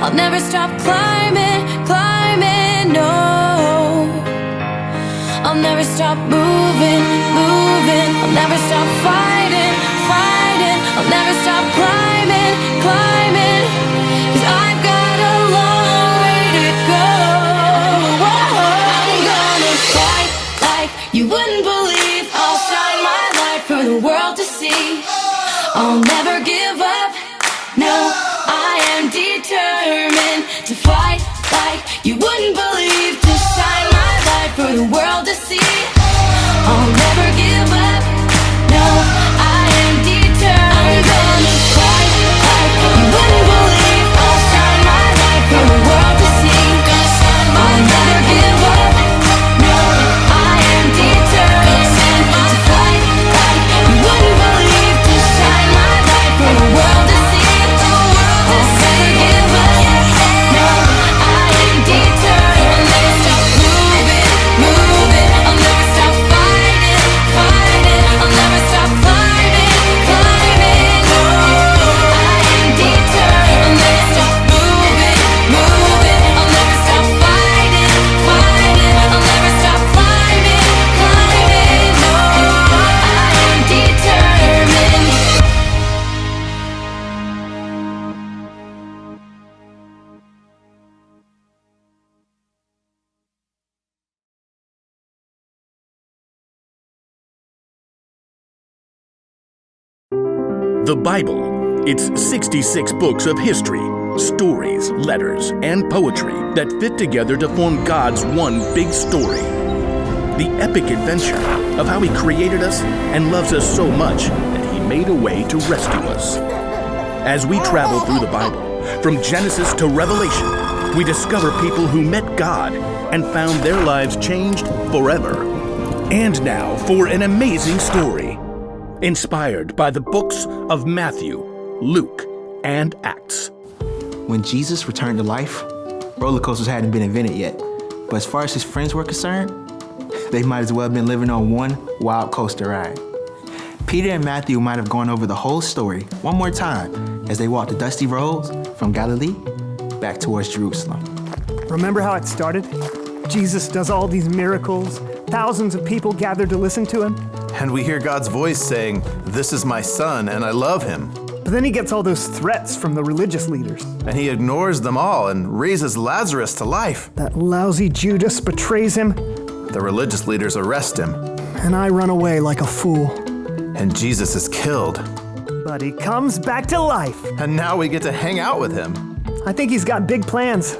I'll never stop climbing, climbing, no. I'll never stop moving, moving. I'll never stop fighting, fighting. I'll never stop climbing, climbing. 'Cause I've got a long way to go. I'm gonna fight like you wouldn't believe. I'll shine my light for the world to see. I'll never give up, no. I am determined to fight like you wouldn't believe. To shine my light for the world to see. I'll never give up, no. I am determined. I'm gonna fight like you wouldn't believe. I'll shine my light for the world to see. I'll never give up, no. I am determined to fight like you wouldn't believe. To shine my light for the world to see. I'll never give up, no. I am determined. I'll never stop moving, moving. I'll never stop fighting, fighting. I'll never stop climbing, climbing, no. I am determined. I'll never stop moving, moving. I'll never stop fighting, fighting. I'll never stop climbing, climbing, no. I am determined. The Bible. It's 66 books of history, stories, letters, and poetry that fit together to form God's one big story. The epic adventure of how He created us and loves us so much that He made a way to rescue us. As we travel through the Bible, from Genesis to Revelation, we discover people who met God and found their lives changed forever. And now for an amazing story, inspired by the books of Matthew, Luke, and Acts. When Jesus returned to life, roller coasters hadn't been invented yet. But as far as his friends were concerned, they might as well have been living on one wild coaster ride. Peter and Matthew might have gone over the whole story one more time as they walked the dusty roads from Galilee back towards Jerusalem. Remember how it started? Jesus does all these miracles, thousands of people gathered to listen to him. And we hear God's voice saying, "This is my son, and I love him." But then he gets all those threats from the religious leaders. And he ignores them all and raises Lazarus to life. That lousy Judas betrays him, The religious leaders arrest him, and I run away like a fool. and Jesus is killed. But he comes back to life. And now we get to hang out with him. I think he's got big plans.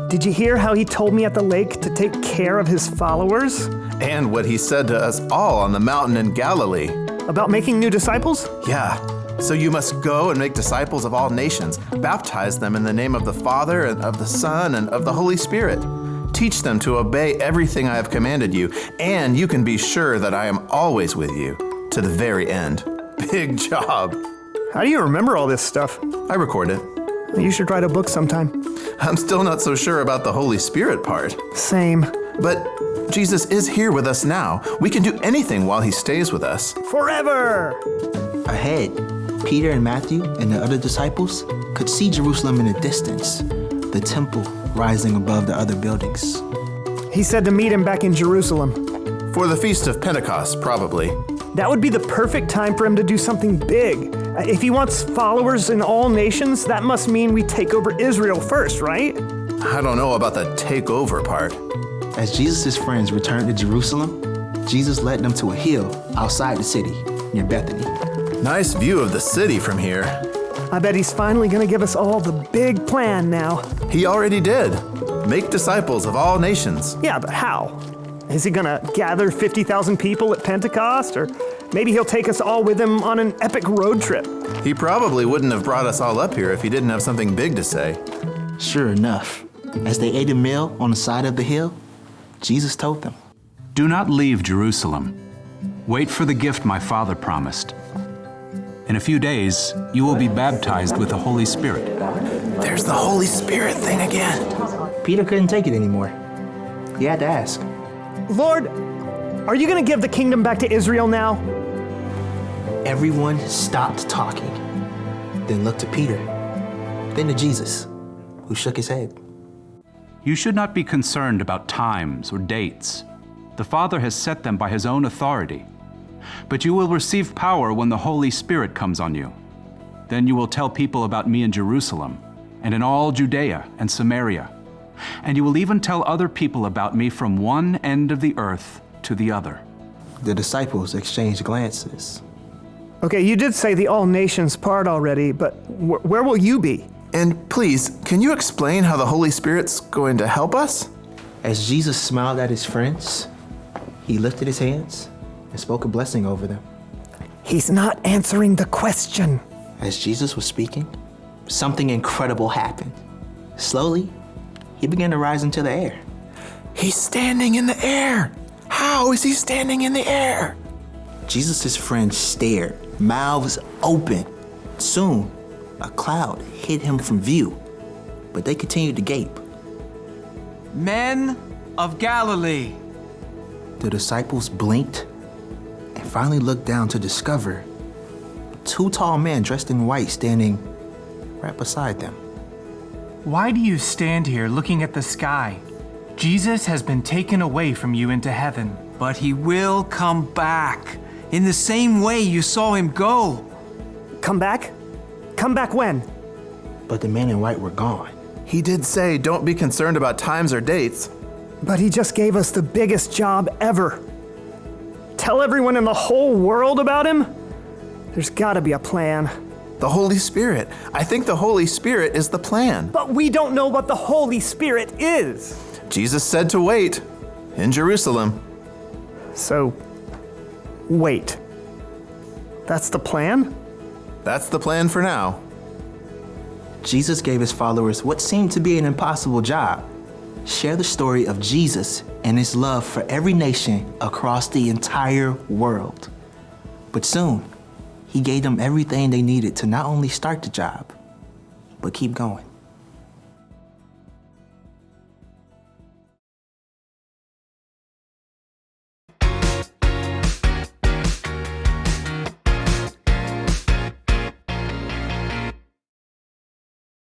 Did you hear how he told me at the lake to take care of his followers? And what he said to us all on the mountain in Galilee. About making new disciples? Yeah. So you must go and make disciples of all nations. Baptize them in the name of the Father, and of the Son, and of the Holy Spirit. Teach them to obey everything I have commanded you, and you can be sure that I am always with you to the very end. Big job. How do you remember all this stuff? I record it. You should write a book sometime. I'm still not so sure about the Holy Spirit part. Same. But Jesus is here with us now. We can do anything while he stays with us. Forever! Ahead, Peter and Matthew and the other disciples could see Jerusalem in the distance, the temple rising above the other buildings. He said to meet him back in Jerusalem. For the Feast of Pentecost, probably. That would be the perfect time for him to do something big. If he wants followers in all nations, that must mean we take over Israel first, right? I don't know about the takeover part. As Jesus' friends returned to Jerusalem, Jesus led them to a hill outside the city near Bethany. Nice view of the city from here. I bet he's finally gonna give us all the big plan now. He already did. Make disciples of all nations. Yeah, but how? Is he gonna gather 50,000 people at Pentecost? Or maybe he'll take us all with him on an epic road trip. He probably wouldn't have brought us all up here if he didn't have something big to say. Sure enough, as they ate a meal on the side of the hill, Jesus told them, "Do not leave Jerusalem. Wait for the gift my Father promised. In a few days, you will be baptized with the Holy Spirit." There's the Holy Spirit thing again. Peter couldn't take it anymore. He had to ask, Lord, are you gonna give the kingdom back to Israel now? Everyone stopped talking, then looked to Peter, then to Jesus. who shook his head. You should not be concerned about times or dates. The Father has set them by his own authority. But you will receive power when the Holy Spirit comes on you. Then you will tell people about me in Jerusalem and in all Judea and Samaria. And you will even tell other people about me from one end of the earth to the other. The disciples exchanged glances. Okay, you did say the all nations part already, but where will you be? And please, can you explain how the Holy Spirit's going to help us? As Jesus smiled at his friends, he lifted his hands and spoke a blessing over them. He's not answering the question. As Jesus was speaking, something incredible happened. Slowly, he began to rise into the air. He's standing in the air. How is he standing in the air? Jesus' friends stared, mouths open. Soon, a cloud hid him from view, but they continued to gape. Men of Galilee. The disciples blinked and finally looked down to discover two tall men dressed in white standing right beside them. Why do you stand here looking at the sky? Jesus has been taken away from you into heaven. But he will come back in the same way you saw him go. Come back? Come back when? But the men in white were gone. He did say, don't be concerned about times or dates. But he just gave us the biggest job ever. Tell everyone in the whole world about him? There's gotta be a plan. The Holy Spirit. I think the Holy Spirit is the plan. But we don't know what the Holy Spirit is. Jesus said to wait in Jerusalem. So, wait. That's the plan? That's the plan for now. Jesus gave his followers what seemed to be an impossible job: share the story of Jesus and his love for every nation across the entire world. But soon, he gave them everything they needed to not only start the job, but keep going.